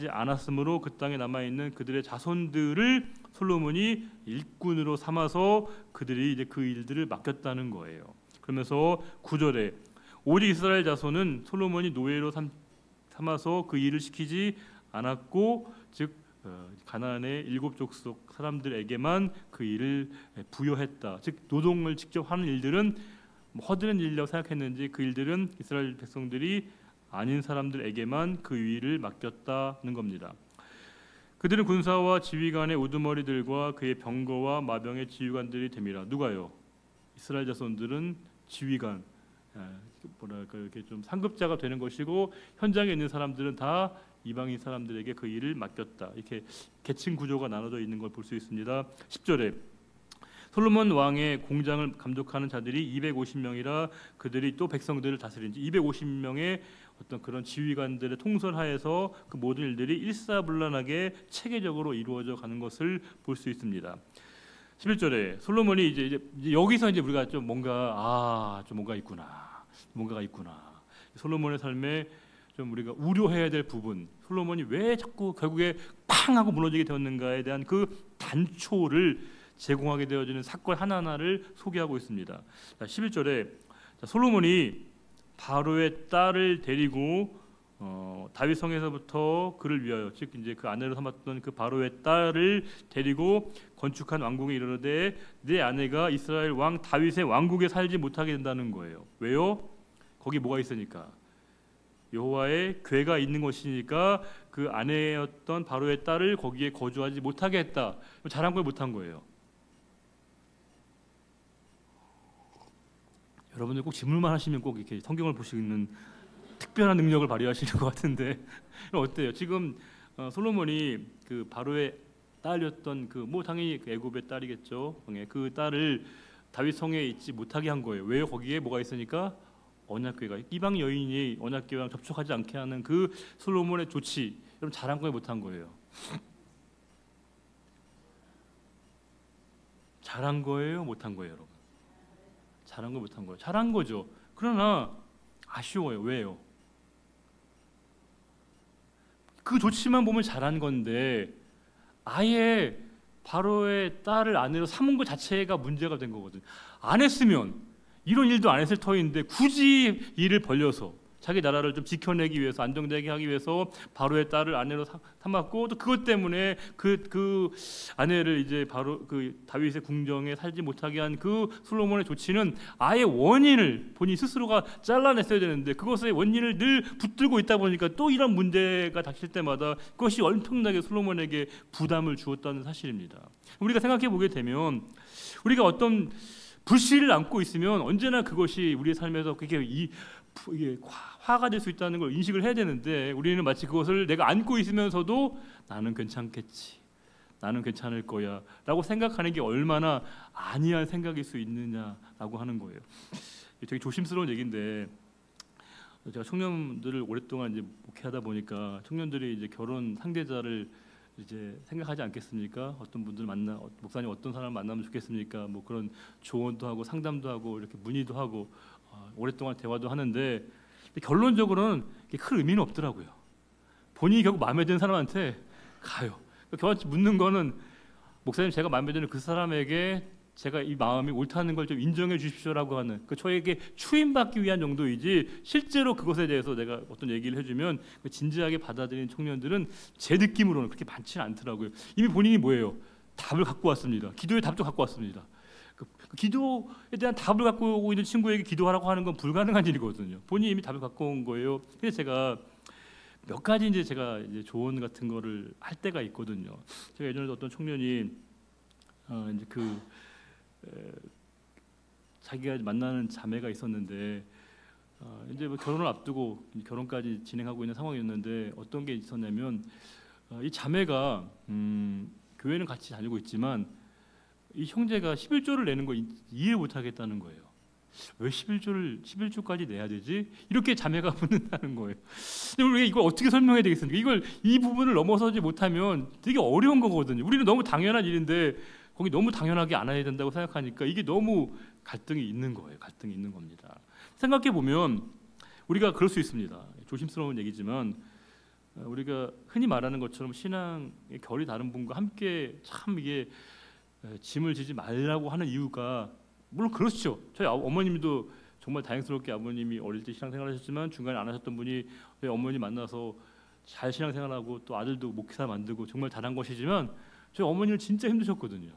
S1: 않았으므로 그 땅에 남아 있는 그들의 자손들을 솔로몬이 일꾼으로 삼아서 그들이 이제 그 일들을 맡겼다는 거예요. 그러면서 9절에 오직 이스라엘 자손은 솔로몬이 노예로 삼아서 그 일을 시키지 않았고, 즉 가나안의 7족속 사람들에게만 그 일을 부여했다. 즉 노동을 직접 하는 일들은 허드렛 일이라고 생각했는지 그 일들은 이스라엘 백성들이 아닌 사람들에게만 그 일을 맡겼다는 겁니다. 그들은 군사와 지휘관의 우두머리들과 그의 병거와 마병의 지휘관들이 됨이라. 누가요? 이스라엘 자손들은 지휘관, 뭐랄까 이렇게 좀 상급자가 되는 것이고, 현장에 있는 사람들은 다 이방인 사람들에게 그 일을 맡겼다. 이렇게 계층 구조가 나눠져 있는 걸 볼 수 있습니다. 10절에 솔로몬 왕의 공장을 감독하는 자들이 250명이라 그들이 또 백성들을 다스린지, 250명의 어떤 그런 지휘관들의 통솔하에서 그 모든 일들이 일사불란하게 체계적으로 이루어져 가는 것을 볼 수 있습니다. 11절에 솔로몬이 이제 여기서 이제 우리가 좀 뭔가 좀 뭔가가 있구나. 솔로몬의 삶에 좀 우리가 우려해야 될 부분, 솔로몬이 왜 자꾸 결국에 팡 하고 무너지게 되었는가에 대한 그 단초를 제공하게 되어지는 사건 하나하나를 소개하고 있습니다. 11절에 솔로몬이 바로의 딸을 데리고 다윗 성에서부터 그를 위하여, 즉 이제 그 아내로 삼았던 그 바로의 딸을 데리고 건축한 왕궁에 이르러되 내 아내가 이스라엘 왕 다윗의 왕국에 살지 못하게 된다는 거예요. 왜요? 거기 뭐가 있으니까, 여호와의 궤가 있는 것이니까 그 아내였던 바로의 딸을 거기에 거주하지 못하게 했다. 잘한 걸 못한 거예요. 여러분들 꼭 질문만 하시면 꼭 이렇게 성경을 보시는 특별한 능력을 발휘하시는 것 같은데 어때요? 지금 솔로몬이 그 바로의 딸이었던 그 당연히 그 애굽의 딸이겠죠. 그 딸을 다윗 성에 있지 못하게 한 거예요. 왜요? 거기에 뭐가 있으니까 언약궤가, 이방 여인이 언약궤랑 접촉하지 않게 하는 그 솔로몬의 조치, 여러분 잘한 거예요, 못한 거예요? 잘한 거예요, 못한 거예요, 여러분? 잘한 거 못한 거예요? 잘한 거죠. 그러나 아쉬워요. 왜요? 그 조치만 보면 잘한 건데 아예 바로의 딸을 아내로 삼은 것 자체가 문제가 된 거거든요. 안 했으면, 이런 일도 안 했을 터인데 굳이 일을 벌려서 자기 나라를 좀 지켜내기 위해서, 안정되게 하기 위해서 바로의 딸을 아내로 삼았고, 또 그것 때문에 그 아내를 이제 바로 그 다윗의 궁정에 살지 못하게 한 그 솔로몬의 조치는 아예 원인을 본인 스스로가 잘라냈어야 되는데 그것의 원인을 늘 붙들고 있다 보니까 또 이런 문제가 닥칠 때마다 그것이 엄청나게 솔로몬에게 부담을 주었다는 사실입니다. 우리가 생각해 보게 되면, 우리가 어떤 불씨를 안고 있으면 언제나 그것이 우리의 삶에서 이게 화가 될 수 있다는 걸 인식을 해야 되는데, 우리는 마치 그것을 내가 안고 있으면서도 나는 괜찮겠지, 나는 괜찮을 거야 라고 생각하는 게 얼마나 안이한 생각일 수 있느냐라고 하는 거예요. 되게 조심스러운 얘기인데, 제가 청년들을 오랫동안 이제 목회하다 보니까 청년들이 이제 결혼 상대자를 이제 생각하지 않겠습니까? 어떤 분들 목사님 어떤 사람 만나면 좋겠습니까? 뭐 그런 조언도 하고 상담도 하고 이렇게 문의도 하고 오랫동안 대화도 하는데, 결론적으로는 큰 의미는 없더라고요. 본인이 결국 마음에 드는 사람한테 가요. 저한테 묻는 거는, 목사님 제가 마음에 드는 그 사람에게 제가 이 마음이 옳다는 걸 좀 인정해 주십시오라고 하는, 저에게 추임받기 위한 정도이지 실제로 그것에 대해서 내가 어떤 얘기를 해주면 진지하게 받아들이는 청년들은 제 느낌으로는 그렇게 많지는 않더라고요. 이미 본인이 뭐예요? 답을 갖고 왔습니다. 기도의 답도 갖고 왔습니다. 그 기도에 대한 답을 갖고 오고 있는 친구에게 기도하라고 하는 건 불가능한 일이거든요. 본인이 이미 답을 갖고 온 거예요. 그래서 제가 몇 가지 이제 조언 같은 거를 할 때가 있거든요. 제가 예전에 어떤 청년이 이제 자기가 만나는 자매가 있었는데 이제 뭐 결혼을 앞두고 결혼까지 진행하고 있는 상황이었는데, 어떤 게 있었냐면 이 자매가 교회는 같이 다니고 있지만 이 형제가 11조를 내는 거 이해 못 하겠다는 거예요. 왜 11조까지 내야 되지? 이렇게 자매가 묻는다는 거예요. 근데 우리가 이걸 어떻게 설명해야 되겠습니까? 이 부분을 넘어서지 못하면 되게 어려운 거거든요. 우리는 너무 당연한 일인데 거기 너무 당연하게 안 해야 된다고 생각하니까 이게 너무 갈등이 있는 거예요. 갈등이 있는 겁니다. 생각해 보면 우리가 그럴 수 있습니다. 조심스러운 얘기지만 우리가 흔히 말하는 것처럼 신앙의 결이 다른 분과 함께 참 이게 짐을 지지 말라고 하는 이유가, 물론 그렇죠. 저희 어머님도 정말 다행스럽게 아버님이 어릴 때 신앙생활하셨지만 중간에 안 하셨던 분이 어머니 만나서 잘 신앙생활하고 또 아들도 목회자 만들고 정말 잘한 것이지만 저희 어머니는 진짜 힘드셨거든요.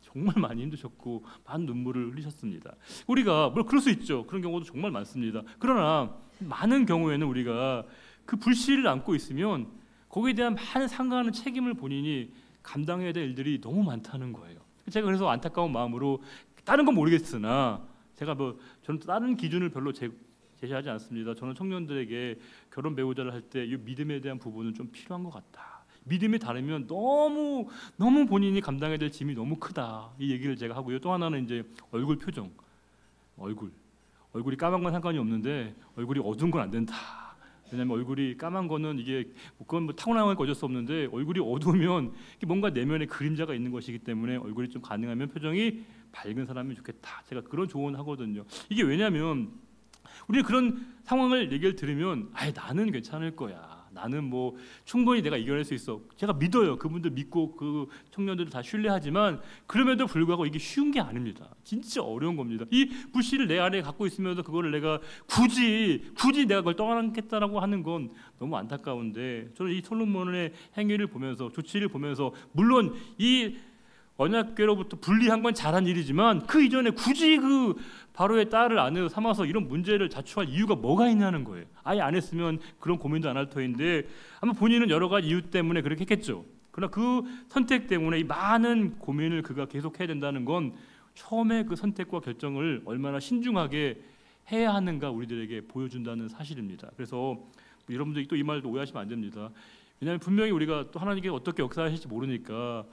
S1: 정말 많이 힘드셨고 많은 눈물을 흘리셨습니다. 우리가 뭐 그럴 수 있죠. 그런 경우도 정말 많습니다. 그러나 많은 경우에는 우리가 그 불씨를 안고 있으면 거기에 대한 많은 상관하는 책임을 본인이 감당해야 될 일들이 너무 많다는 거예요. 제가 그래서 안타까운 마음으로 다른 건 모르겠으나 제가 저는 다른 기준을 별로 제시하지 않습니다. 저는 청년들에게 결혼 배우자를 할 때 이 믿음에 대한 부분은 좀 필요한 것 같다. 믿음이 다르면 너무 본인이 감당해야 될 짐이 너무 크다. 이 얘기를 제가 하고요. 또 하나는 이제 얼굴 표정, 얼굴이 까만 건 상관이 없는데 얼굴이 어두운 건 안 된다. 왜냐하면 얼굴이 까만 거는 그건 타고난 거 어쩔 수 없는데 얼굴이 어두우면 뭔가 내면에 그림자가 있는 것이기 때문에 얼굴이 좀 가능하면 표정이 밝은 사람이 좋겠다. 제가 그런 조언하거든요. 이게 왜냐하면 우리는 그런 상황을 얘기를 들으면 나는 괜찮을 거야. 나는 충분히 내가 이겨낼 수 있어. 제가 믿어요. 그분들 믿고 그 청년들을 다 신뢰하지만 그럼에도 불구하고 이게 쉬운 게 아닙니다. 진짜 어려운 겁니다. 이 불씨를 내 안에 갖고 있으면서 그거를 내가 굳이 내가 그걸 떠나겠다라고 하는 건 너무 안타까운데 저는 이 솔로몬의 행위를 보면서 조치를 보면서 물론 이 언약궤로부터 분리한 건 잘한 일이지만 그 이전에 굳이 그 바로의 딸을 아내로 삼아서 이런 문제를 자초할 이유가 뭐가 있냐는 거예요. 아예 안 했으면 그런 고민도 안 할 터인데 아마 본인은 여러 가지 이유 때문에 그렇게 했겠죠. 그러나 그 선택 때문에 이 많은 고민을 그가 계속해야 된다는 건 처음에 그 선택과 결정을 얼마나 신중하게 해야 하는가 우리들에게 보여준다는 사실입니다. 그래서 여러분들이 또 이 말도 오해하시면 안 됩니다. 왜냐하면 분명히 우리가 또 하나님께 어떻게 역사하실지 모르니까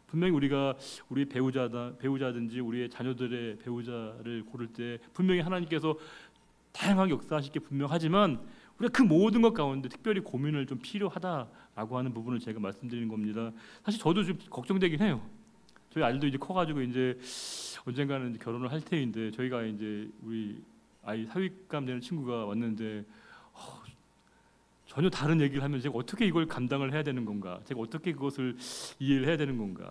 S1: 분명히 우리가 우리 배우자든지 우리의 자녀들의 배우자를 고를 때 분명히 하나님께서 다양하게 역사하실 게 분명하지만 우리가 그 모든 것 가운데 특별히 고민을 좀 필요하다라고 하는 부분을 제가 말씀드리는 겁니다. 사실 저도 좀 걱정되긴 해요. 저희 아들도 이제 커가지고 이제 언젠가는 결혼을 할 테인데 저희가 이제 우리 아이 사윗감 되는 친구가 왔는데 전혀 다른 얘기를 하면 제가 어떻게 이걸 감당을 해야 되는 건가? 제가 어떻게 그것을 이해를 해야 되는 건가?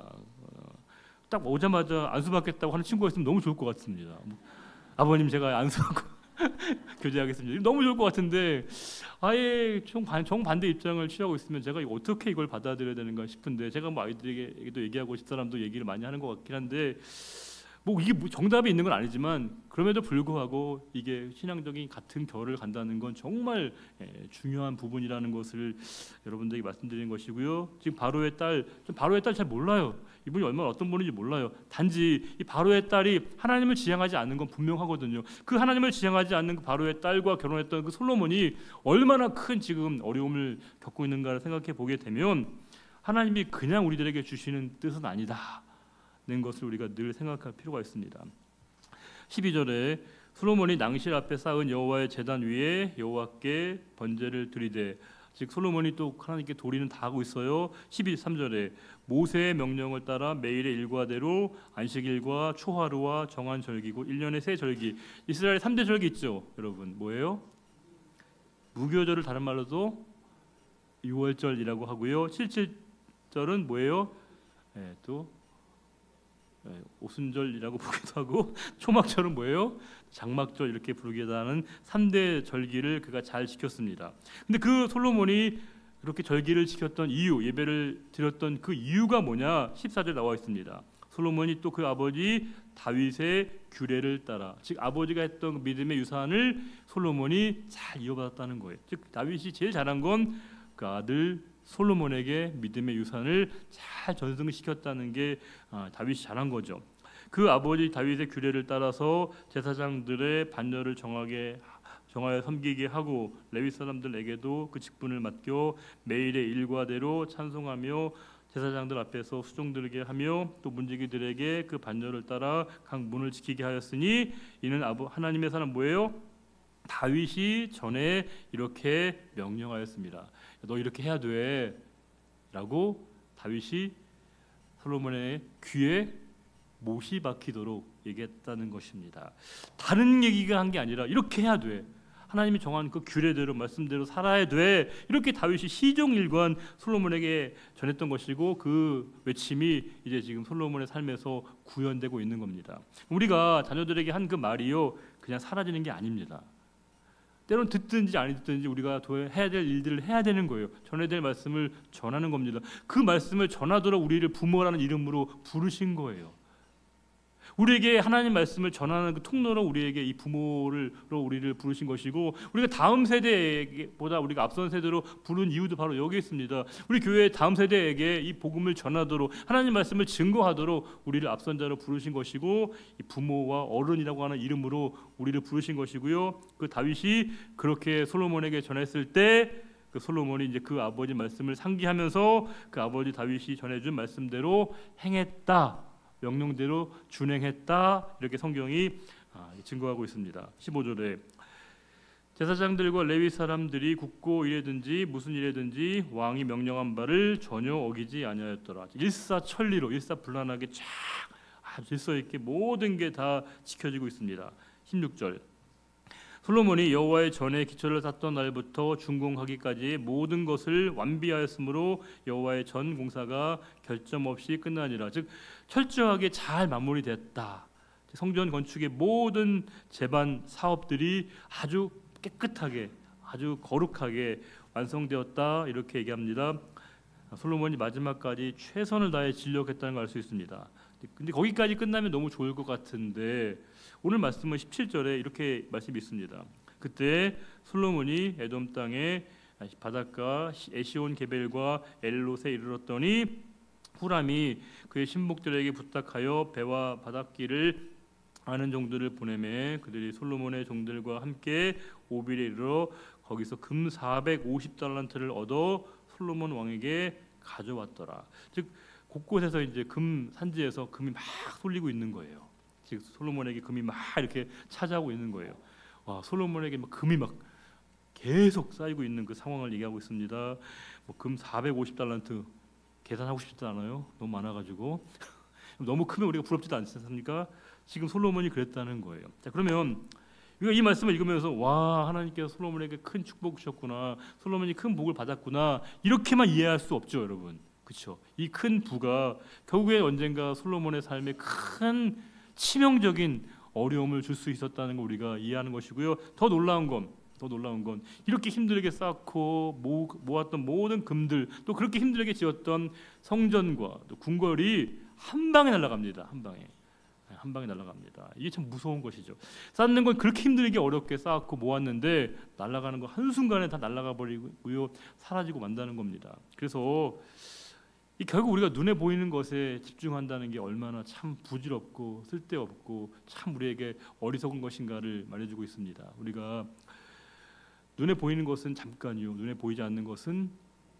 S1: 딱 오자마자 안수받겠다고 하는 친구가 있으면 너무 좋을 것 같습니다. 아버님 제가 안수하고 교제하겠습니다. 너무 좋을 것 같은데 아예 정반대 입장을 취하고 있으면 제가 어떻게 이걸 받아들여야 되는가 싶은데 제가 아이들에게도 얘기하고 집사람도 얘기를 많이 하는 것 같긴 한데 이게 정답이 있는 건 아니지만 그럼에도 불구하고 이게 신앙적인 같은 결을 간다는 건 정말 중요한 부분이라는 것을 여러분들에게 말씀드리는 것이고요. 지금 바로의 딸 잘 몰라요. 이분이 얼마나 어떤 분인지 몰라요. 단지 이 바로의 딸이 하나님을 지향하지 않는 건 분명하거든요. 그 하나님을 지향하지 않는 그 바로의 딸과 결혼했던 그 솔로몬이 얼마나 큰 지금 어려움을 겪고 있는가를 생각해 보게 되면 하나님이 그냥 우리들에게 주시는 뜻은 아니다. 는 것을 우리가 늘 생각할 필요가 있습니다. 12절에 솔로몬이 낭실 앞에 쌓은 여호와의 제단 위에 여호와께 번제를 드리되 즉 솔로몬이 또 하나님께 도리는 다 하고 있어요. 13절에 모세의 명령을 따라 매일의 일과대로 안식일과 초하루와 정한 절기고 1년에 세 절기 이스라엘 3대 절기 있죠. 여러분 뭐예요? 무교절을 다른 말로도 유월절이라고 하고요. 77절은 뭐예요? 또 오순절이라고 부르기도 하고 초막절은 뭐예요? 장막절 이렇게 부르기도 하는 3대 절기를 그가 잘 지켰습니다. 근데 그 솔로몬이 그렇게 절기를 지켰던 이유, 예배를 드렸던 그 이유가 뭐냐? 14절에 나와 있습니다. 솔로몬이 또 그 아버지 다윗의 규례를 따라 즉 아버지가 했던 믿음의 유산을 솔로몬이 잘 이어받았다는 거예요. 즉 다윗이 제일 잘한 건 그 아들 솔로몬에게 믿음의 유산을 잘 전승시켰다는 게 다윗이 잘한 거죠. 그 아버지 다윗의 규례를 따라서 제사장들의 반열을 정하여 섬기게 하고 레위 사람들에게도 그 직분을 맡겨 매일의 일과대로 찬송하며 제사장들 앞에서 수종들게 하며 또 문지기들에게 그 반열을 따라 각 문을 지키게 하였으니 이는 하나님의 사람 뭐예요? 다윗이 전에 이렇게 명령하였습니다. 너 이렇게 해야 돼 라고 다윗이 솔로몬의 귀에 못이 박히도록 얘기했다는 것입니다. 다른 얘기가 한 게 아니라 이렇게 해야 돼. 하나님이 정한 그 규례대로 말씀대로 살아야 돼. 이렇게 다윗이 시종일관 솔로몬에게 전했던 것이고 그 외침이 이제 지금 솔로몬의 삶에서 구현되고 있는 겁니다. 우리가 자녀들에게 한 그 말이요. 그냥 사라지는 게 아닙니다. 때론 듣든지 안 듣든지 우리가 해야 될 일들을 해야 되는 거예요. 전해야 될 말씀을 전하는 겁니다. 그 말씀을 전하도록 우리를 부모라는 이름으로 부르신 거예요. 우리에게 하나님 말씀을 전하는 그 통로로 우리에게 이 부모로 우리를 부르신 것이고, 우리가 다음 세대보다 우리가 앞선 세대로 부른 이유도 바로 여기 있습니다. 우리 교회의 다음 세대에게 이 복음을 전하도록, 하나님 말씀을 증거하도록 우리를 앞선 자로 부르신 것이고, 이 부모와 어른이라고 하는 이름으로 우리를 부르신 것이고요. 그 다윗이 그렇게 솔로몬에게 전했을 때 그 솔로몬이 이제 그 아버지 말씀을 상기하면서 그 아버지 다윗이 전해준 말씀대로 행했다, 명령대로 준행했다, 이렇게 성경이 증거하고 있습니다. 15절에 제사장들과 레위 사람들이 굳고 일하든지 무슨 일이든지 왕이 명령한 바를 전혀 어기지 아니하였더라. 일사천리로 일사불란하게 쫙 질서 있게 모든 게 다 지켜지고 있습니다. 16절 솔로몬이 여호와의 전에 기초를 쌓던 날부터 준공하기까지 모든 것을 완비하였으므로 여호와의 전 공사가 결점 없이 끝나니라. 즉 철저하게 잘 마무리됐다. 성전 건축의 모든 제반 사업들이 아주 깨끗하게, 아주 거룩하게 완성되었다, 이렇게 얘기합니다. 솔로몬이 마지막까지 최선을 다해 진력했다는 걸 알 수 있습니다. 근데 거기까지 끝나면 너무 좋을 것 같은데 오늘 말씀은 17절에 이렇게 말씀이 있습니다. 그때 솔로몬이 에돔 땅의 바닷가 에시온 게벨과 엘롯에 이르렀더니 후람이 그의 신복들에게 부탁하여 배와 바닷길을 아는 종들을 보내매 그들이 솔로몬의 종들과 함께 오빌에 이르러 거기서 금 450달란트를 얻어 솔로몬 왕에게 가져왔더라. 즉 곳곳에서 이제 금 산지에서 금이 막 쏠리고 있는 거예요. 즉 솔로몬에게 금이 막 이렇게 찾아오고 있는 거예요. 와, 솔로몬에게 막 금이 막 계속 쌓이고 있는 그 상황을 얘기하고 있습니다. 뭐 금 450달란트 계산하고 싶지도 않아요. 너무 많아가지고 너무 크면 우리가 부럽지도 않지 않습니까? 지금 솔로몬이 그랬다는 거예요. 자, 그러면 우리가 이 말씀을 읽으면서 와, 하나님께서 솔로몬에게 큰 축복 주셨구나, 솔로몬이 큰 복을 받았구나, 이렇게만 이해할 수 없죠, 여러분. 그렇죠? 이 큰 부가 결국에 언젠가 솔로몬의 삶에 큰 치명적인 어려움을 줄 수 있었다는 걸 우리가 이해하는 것이고요. 더 놀라운 건 이렇게 힘들게 쌓고 모았던 모든 금들, 또 그렇게 힘들게 지었던 성전과 또 궁궐이 한 방에 날아갑니다. 한 방에 날아갑니다. 이게 참 무서운 것이죠. 쌓는 건 그렇게 힘들게 어렵게 쌓았고 모았는데 날아가는 거 한순간에 다 날아가 버리고요, 사라지고 만다는 겁니다. 그래서 결국 우리가 눈에 보이는 것에 집중한다는 게 얼마나 참 부질없고 쓸데없고 참 우리에게 어리석은 것인가를 말해주고 있습니다. 우리가 눈에 보이는 것은 잠깐이요, 눈에 보이지 않는 것은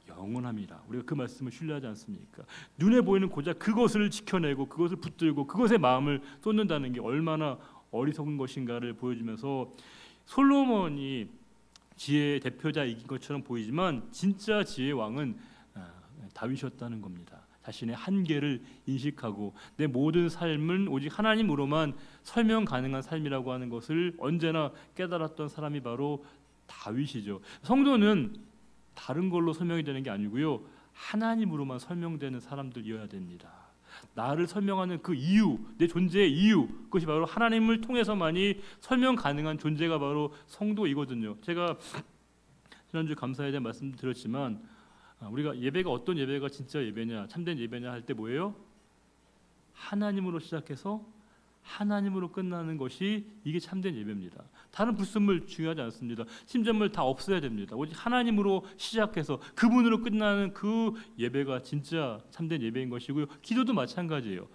S1: 영원합니다. 우리가 그 말씀을 신뢰하지 않습니까? 눈에 보이는 고작 그것을 지켜내고 그것을 붙들고 그것에 마음을 쏟는다는 게 얼마나 어리석은 것인가를 보여주면서, 솔로몬이 지혜의 대표자이긴 것처럼 보이지만 진짜 지혜의 왕은 다윗이었다는 겁니다. 자신의 한계를 인식하고 내 모든 삶은 오직 하나님으로만 설명 가능한 삶이라고 하는 것을 언제나 깨달았던 사람이 바로 다윗이죠. 성도는 다른 걸로 설명이 되는 게 아니고요, 하나님으로만 설명되는 사람들이어야 됩니다. 나를 설명하는 그 이유, 내 존재의 이유, 그것이 바로 하나님을 통해서만이 설명 가능한 존재가 바로 성도이거든요. 제가 지난주 감사에 대한 말씀 드렸지만 우리가 예배가 어떤 예배가 진짜 예배냐, 참된 예배냐 할 때 뭐예요? 하나님으로 시작해서 하나님으로 끝나는 것이 이게 참된 예배입니다. 다른 불순물 중요하지 않습니다. 심전물 다 없어야 됩니다. 오직 하나님으로 시작해서 그분으로 끝나는 그 예배가 진짜 참된 예배인 것이고요. 기도도 마찬가지예요.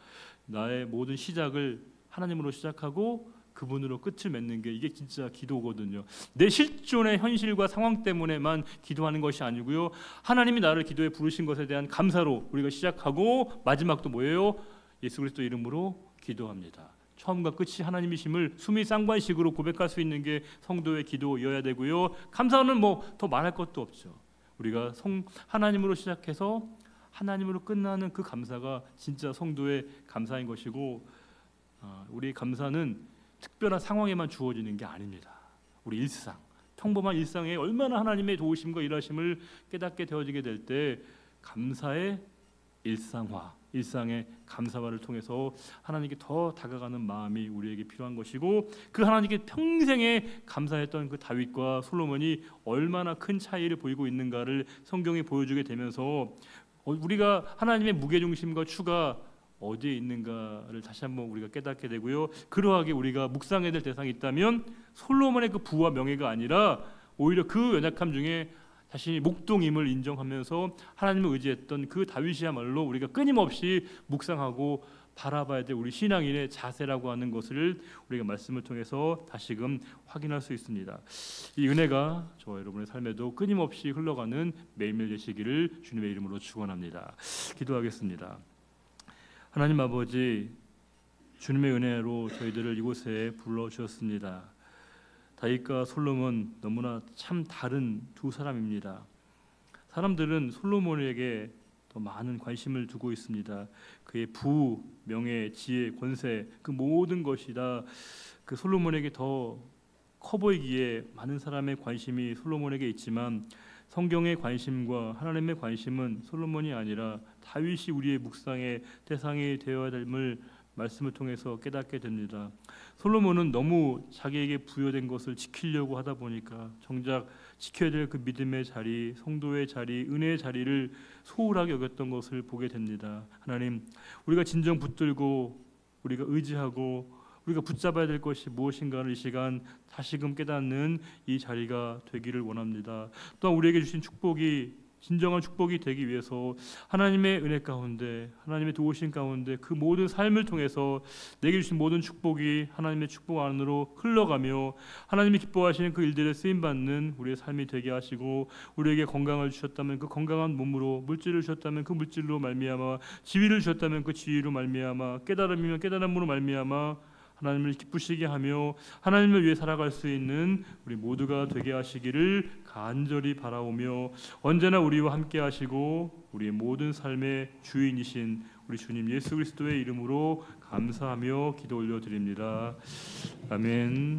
S1: 나의 모든 시작을 하나님으로 시작하고 그분으로 끝을 맺는 게 이게 진짜 기도거든요. 내 실존의 현실과 상황 때문에만 기도하는 것이 아니고요, 하나님이 나를 기도에 부르신 것에 대한 감사로 우리가 시작하고 마지막도 뭐예요? 예수 그리스도 이름으로 기도합니다. 처음과 끝이 하나님이심을 수미상관식으로 고백할 수 있는 게 성도의 기도여야 되고요. 감사는 뭐 더 말할 것도 없죠. 우리가 하나님으로 시작해서 하나님으로 끝나는 그 감사가 진짜 성도의 감사인 것이고, 우리의 감사는 특별한 상황에만 주어지는 게 아닙니다. 우리 일상, 평범한 일상에 얼마나 하나님의 도우심과 일하심을 깨닫게 되어지게 될 때 감사의 일상의 감사화를 통해서 하나님께 더 다가가는 마음이 우리에게 필요한 것이고, 그 하나님께 평생에 감사했던 그 다윗과 솔로몬이 얼마나 큰 차이를 보이고 있는가를 성경이 보여주게 되면서 우리가 하나님의 무게중심과 추가 어디에 있는가를 다시 한번 우리가 깨닫게 되고요. 그러하게 우리가 묵상해야 될 대상이 있다면 솔로몬의 그 부와 명예가 아니라 오히려 그 연약함 중에 자신이 목동임을 인정하면서 하나님을 의지했던 그 다윗이야말로 우리가 끊임없이 묵상하고 바라봐야 될 우리 신앙인의 자세라고 하는 것을 우리가 말씀을 통해서 다시금 확인할 수 있습니다. 이 은혜가 저와 여러분의 삶에도 끊임없이 흘러가는 매일매일 되시기를 주님의 이름으로 축원합니다. 기도하겠습니다. 하나님 아버지, 주님의 은혜로 저희들을 이곳에 불러주셨습니다. 다윗과 솔로몬 너무나 참 다른 두 사람입니다. 사람들은 솔로몬에게 더 많은 관심을 두고 있습니다. 그의 부, 명예, 지혜, 권세, 그 모든 것이 다 그 솔로몬에게 더 커 보이기에 많은 사람의 관심이 솔로몬에게 있지만, 성경의 관심과 하나님의 관심은 솔로몬이 아니라 다윗이 우리의 묵상의 대상이 되어야 됨을 말씀을 통해서 깨닫게 됩니다. 솔로몬은 너무 자기에게 부여된 것을 지키려고 하다 보니까 정작 지켜야 될 그 믿음의 자리, 성도의 자리, 은혜의 자리를 소홀하게 여겼던 것을 보게 됩니다. 하나님, 우리가 진정 붙들고 우리가 의지하고 우리가 붙잡아야 될 것이 무엇인가를 이 시간 다시금 깨닫는 이 자리가 되기를 원합니다. 또한 우리에게 주신 축복이 진정한 축복이 되기 위해서 하나님의 은혜 가운데, 하나님의 도우심 가운데 그 모든 삶을 통해서 내게 주신 모든 축복이 하나님의 축복 안으로 흘러가며 하나님이 기뻐하시는 그 일들에 쓰임받는 우리의 삶이 되게 하시고, 우리에게 건강을 주셨다면 그 건강한 몸으로, 물질을 주셨다면 그 물질로 말미암아, 지위를 주셨다면 그 지위로 말미암아, 깨달음이면 깨달음으로 말미암아 하나님을 기쁘시게 하며 하나님을 위해 살아갈 수 있는 우리 모두가 되게 하시기를 간절히 바라오며, 언제나 우리와 함께 하시고 우리의 모든 삶의 주인이신 우리 주님 예수 그리스도의 이름으로 감사하며 기도 올려드립니다. 아멘.